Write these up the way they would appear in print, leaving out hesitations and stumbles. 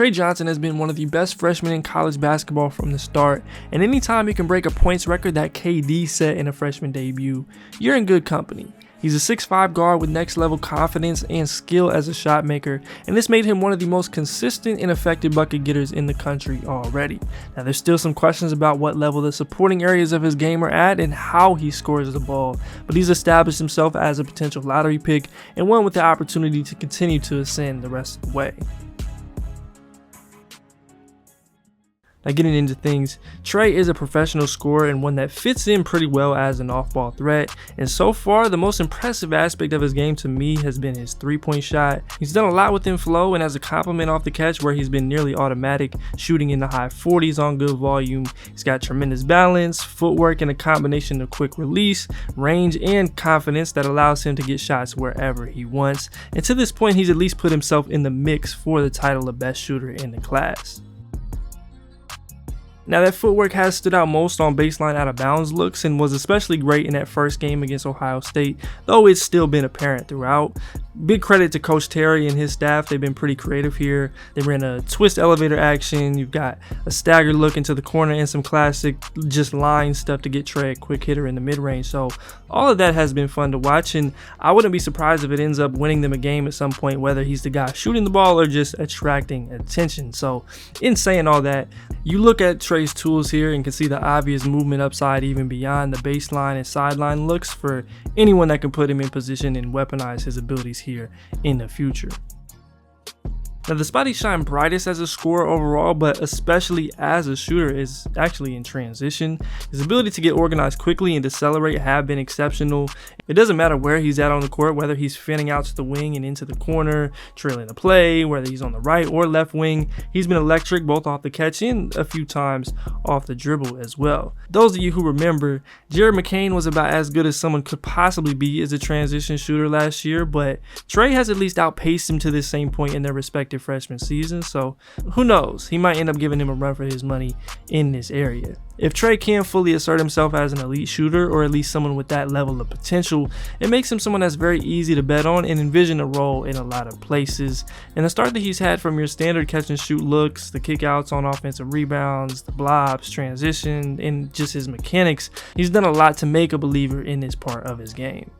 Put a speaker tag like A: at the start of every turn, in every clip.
A: Tre Johnson has been one of the best freshmen in college basketball from the start, and anytime he can break a points record that KD set in a freshman debut, you're in good company. He's a 6'5" guard with next level confidence and skill as a shot maker, and this made him one of the most consistent and effective bucket getters in the country already. Now there's still some questions about what level the supporting areas of his game are at and how he scores the ball, but he's established himself as a potential lottery pick and one with the opportunity to continue to ascend the rest of the way. Now getting into things, Tre is a professional scorer and one that fits in pretty well as an off-ball threat, and so far the most impressive aspect of his game to me has been his three-point shot. He's done a lot within flow, and as a compliment off the catch where he's been nearly automatic, shooting in the high 40s on good volume. He's got tremendous balance, footwork, and a combination of quick release, range, and confidence that allows him to get shots wherever he wants, and to this point he's at least put himself in the mix for the title of best shooter in the class. Now that footwork has stood out most on baseline out of bounds looks and was especially great in that first game against Ohio State, though it's still been apparent throughout. Big credit to Coach Terry and his staff. They've been pretty creative here. They ran a twist elevator action. You've got a staggered look into the corner and some classic just line stuff to get Tre a quick hitter in the mid-range. So all of that has been fun to watch, and I wouldn't be surprised if it ends up winning them a game at some point, whether he's the guy shooting the ball or just attracting attention. So in saying all that, you look at Tre's tools here and can see the obvious movement upside even beyond the baseline and sideline looks for anyone that can put him in position and weaponize his abilities here in the future. Now the spot he shined brightest as a scorer overall, but especially as a shooter, is actually in transition. His ability to get organized quickly and decelerate have been exceptional. It doesn't matter where he's at on the court, whether he's fanning out to the wing and into the corner, trailing the play, whether he's on the right or left wing. He's been electric both off the catch and a few times off the dribble as well. Those of you who remember, Jared McCain was about as good as someone could possibly be as a transition shooter last year, but Tre has at least outpaced him to this same point in their respective freshman season, so who knows, he might end up giving him a run for his money in this area. If Tre can fully assert himself as an elite shooter, or at least someone with that level of potential, it makes him someone that's very easy to bet on and envision a role in a lot of places. And the start that he's had from your standard catch and shoot looks, the kickouts on offensive rebounds, the blobs, transition, and just his mechanics, he's done a lot to make a believer in this part of his game.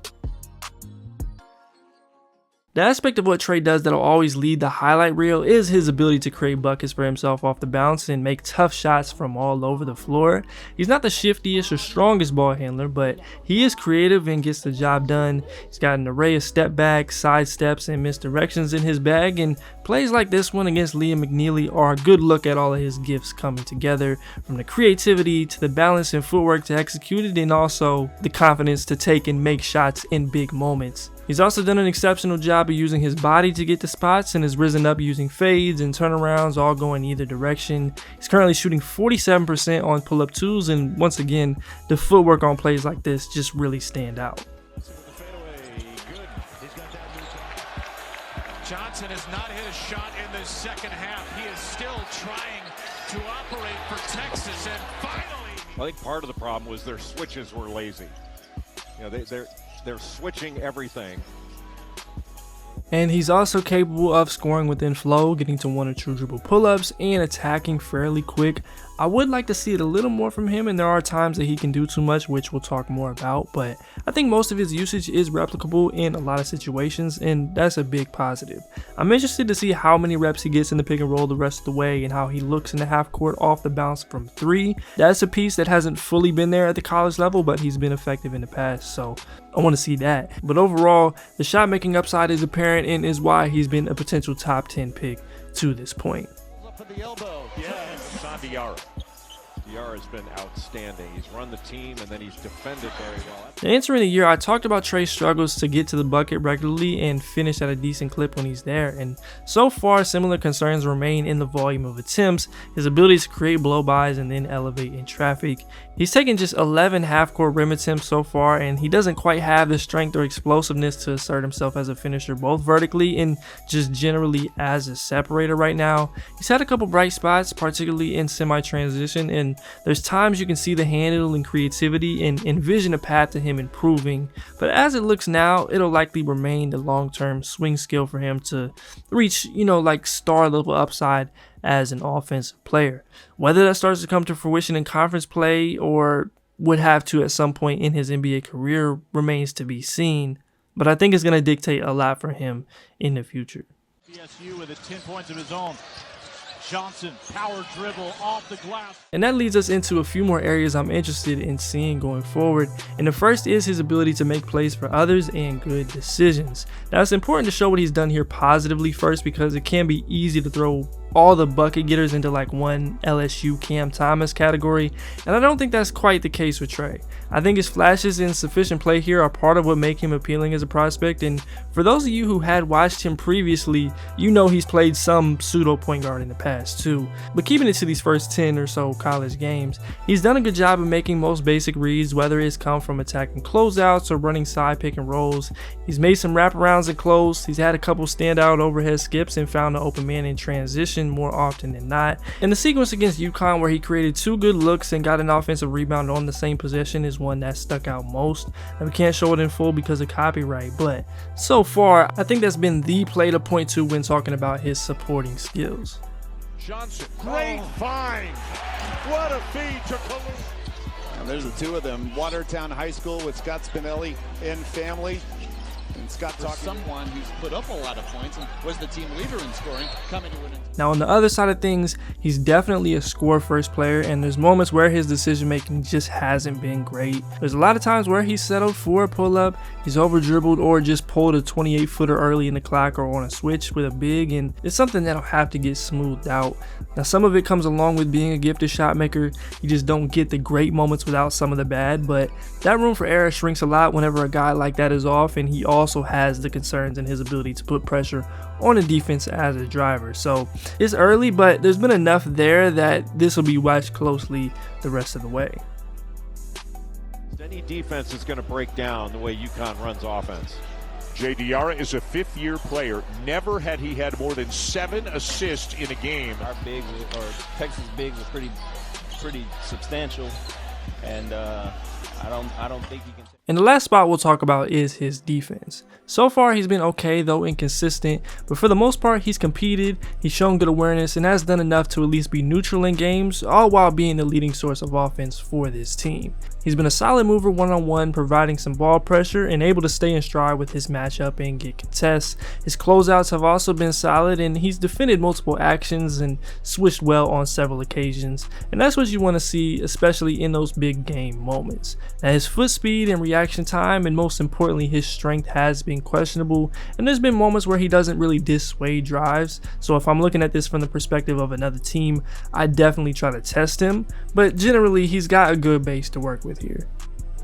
A: The aspect of what Tre does that'll always lead the highlight reel is his ability to create buckets for himself off the bounce and make tough shots from all over the floor. He's not the shiftiest or strongest ball handler, but he is creative and gets the job done. He's got an array of step backs, side steps, and misdirections in his bag, and plays like this one against Liam McNeely are a good look at all of his gifts coming together, from the creativity to the balance and footwork to execute it, and also the confidence to take and make shots in big moments. He's also done an exceptional job of using his body to get to spots and has risen up using fades and turnarounds, all going either direction. He's currently shooting 47% on pull-up twos, and once again, the footwork on plays like this just really stand out.
B: Johnson has not hit a shot in the second half. He is still trying to operate for Texas, and finally...
C: I think part of the problem was their switches were lazy. You know, they're switching everything.
A: And he's also capable of scoring within flow, getting to one or two dribble pull-ups, and attacking fairly quick. I would like to see it a little more from him, and there are times that he can do too much, which we'll talk more about, but I think most of his usage is replicable in a lot of situations, and that's a big positive. I'm interested to see how many reps he gets in the pick and roll the rest of the way and how he looks in the half court off the bounce from three. That's a piece that hasn't fully been there at the college level, but he's been effective in the past, so I want to see that. But overall, the shot making upside is apparent and is why he's been a potential top 10 pick to this point.
C: Up for the elbow. Yes. Son Diarra. Diarra has been outstanding. He's run the team and then he's defended very well.
A: Entering the year, I talked about Tre's struggles to get to the bucket regularly and finish at a decent clip when he's there, and so far similar concerns remain in the volume of attempts, his ability to create blow-bys and then elevate in traffic. He's taken just 11 half-court rim attempts so far, and he doesn't quite have the strength or explosiveness to assert himself as a finisher both vertically and just generally as a separator right now. He's had a couple bright spots, particularly in semi-transition, and There's times you can see the handle and creativity and envision a path to him improving, but as it looks now, it'll likely remain the long-term swing skill for him to reach, like star level upside as an offensive player. Whether that starts to come to fruition in conference play or would have to at some point in his NBA career remains to be seen, but I think it's going to dictate a lot for him in the future.
B: BSU with 10 points of his own. Johnson, power dribble off the glass.
A: And that leads us into a few more areas I'm interested in seeing going forward. And the first is his ability to make plays for others and good decisions. Now it's important to show what he's done here positively first, because it can be easy to throw all the bucket getters into like one LSU Cam Thomas category, and I don't think that's quite the case with Tre. I think his flashes and sufficient play here are part of what make him appealing as a prospect, and for those of you who had watched him previously, you know he's played some pseudo point guard in the past too. But keeping it to these first 10 or so college games, he's done a good job of making most basic reads, whether it's come from attacking closeouts or running side pick and rolls. He's made some wraparounds and close, he's had a couple standout overhead skips and found an open man in transition more often than not. And the sequence against UConn where he created 2 good looks and got an offensive rebound on the same possession is one that stuck out most. And we can't show it in full because of copyright, but so far I think that's been the play to point to when talking about his supporting skills.
C: Johnson, great find. What a feed to Columbus.
D: And there's the two of them. Watertown High School with Scott Spinelli and family. And Scott talking
E: someone who's put up a lot of points and was the team leader in scoring coming to an end.
A: Now on the other side of things, he's definitely a score first player, and there's moments where his decision making just hasn't been great. There's a lot of times where he's settled for a pull up, he's over dribbled or just pulled a 28 footer early in the clock or on a switch with a big, and it's something that'll have to get smoothed out. Now some of it comes along with being a gifted shot maker. You just don't get the great moments without some of the bad, but that room for error shrinks a lot whenever a guy like that is off, and he also has the concerns in his ability to put pressure on the defense as a driver. So it's early, but there's been enough there that this will be watched closely the rest of the way.
C: Any defense is going to break down the way UConn runs offense.
F: JDR is a 5th-year player. Never had he had more than 7 assists in a game.
E: Our bigs, or Texas bigs, are pretty substantial, and I don't think he can.
A: And the last spot we'll talk about is his defense. So far he's been okay, though inconsistent, but for the most part he's competed, he's shown good awareness, and has done enough to at least be neutral in games, all while being the leading source of offense for this team. He's been a solid mover one-on-one, providing some ball pressure and able to stay in stride with his matchup and get contests. His closeouts have also been solid, and he's defended multiple actions and switched well on several occasions, and that's what you want to see, especially in those big game moments. Now his foot speed and reaction time, and most importantly his strength, has been questionable, and there's been moments where he doesn't really dissuade drives. So if I'm looking at this from the perspective of another team, I definitely try to test him, but generally he's got a good base to work with here.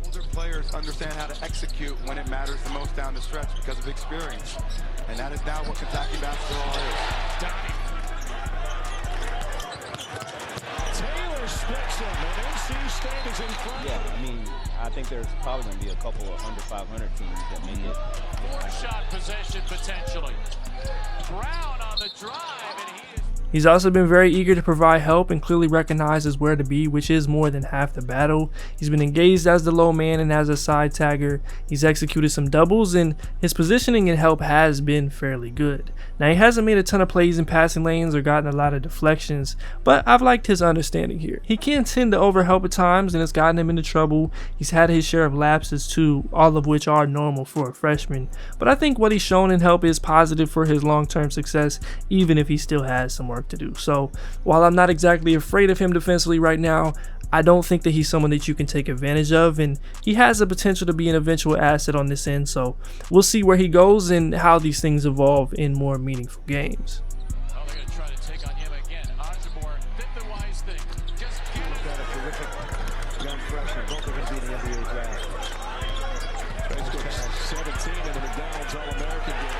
G: Older players understand how to execute when it matters the most down the stretch because of experience, and that is now what Kentucky basketball is.
B: Taylor splits him, and NC State is in front.
E: Yeah, I mean, I think there's probably going to be a couple of under 500 teams that make it.
B: 4-shot possession potentially. Brown on the drive, and he is.
A: He's also been very eager to provide help and clearly recognizes where to be, which is more than half the battle. He's been engaged as the low man and as a side tagger. He's executed some doubles, and his positioning and help has been fairly good. Now he hasn't made a ton of plays in passing lanes or gotten a lot of deflections, but I've liked his understanding here. He can tend to overhelp at times, and it's gotten him into trouble. He's had his share of lapses too, all of which are normal for a freshman, but I think what he's shown in help is positive for his long-term success, even if he still has some work to do. So while I'm not exactly afraid of him defensively right now, I don't think that he's someone that you can take advantage of, and he has the potential to be an eventual asset on this end. So we'll see where he goes and how these things evolve in more meaningful games.
B: Oh, they're going to try to take on him again. Ojibor did the wise thing. Just give him
D: got a terrific young freshman. Both are going to be in the NBA draft.
F: 17 in the McDonald's All-American game.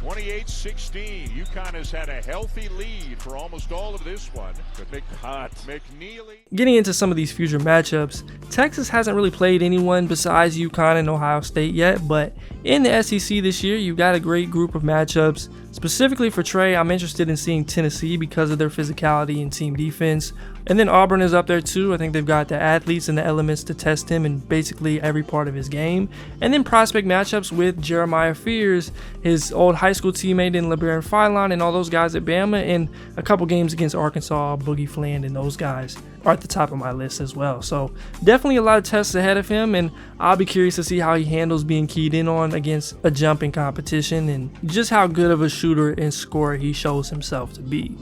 F: 28-16. UConn has had a healthy lead for almost all of this one. But McNeely.
A: Getting into some of these future matchups, Texas hasn't really played anyone besides UConn and Ohio State yet, but in the SEC this year, you've got a great group of matchups. Specifically for Tre, I'm interested in seeing Tennessee because of their physicality and team defense. And then Auburn is up there too. I think they've got the athletes and the elements to test him in basically every part of his game. And then prospect matchups with Jeremiah Fears, his old high school teammate in LeBaron Philon, and all those guys at Bama, and a couple games against Arkansas, Boogie Fland, and those guys are at the top of my list as well. So definitely a lot of tests ahead of him, and I'll be curious to see how he handles being keyed in on against a jumping competition and just how good of a shooter and scorer he shows himself to be.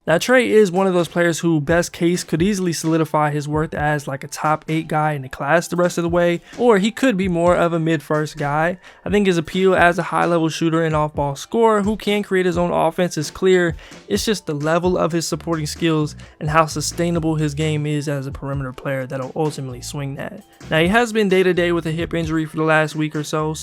A: Now, Tre is one of those players who, best case, could easily solidify his worth as like a top 8 guy in the class the rest of the way, or he could be more of a mid-first guy. I think his appeal as a high-level shooter and off-ball scorer who can create his own offense is clear. It's just the level of his supporting skills and how sustainable his game is as a perimeter player that'll ultimately swing that. Now, he has been day-to-day with a hip injury for the last week or so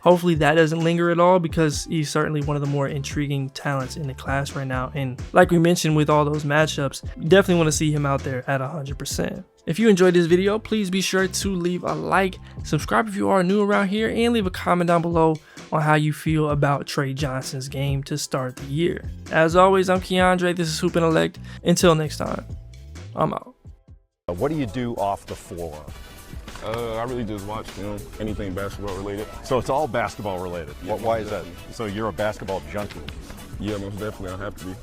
A: hopefully that doesn't linger at all, because he's certainly one of the more intriguing talents in the class right now. And like we mentioned with all those matchups, you definitely want to see him out there at 100%. If you enjoyed this video, please be sure to leave a like, subscribe if you are new around here, and leave a comment down below on how you feel about Tre Johnson's game to start the year. As always, I'm Keandre, this is HoopIntellect. Until next time, I'm out.
H: What do you do off the floor?
I: I really just watch, anything basketball related.
H: So it's all basketball related.
I: Yeah,
H: Why is that? So you're a basketball junkie?
I: Yeah, most definitely, I have to be.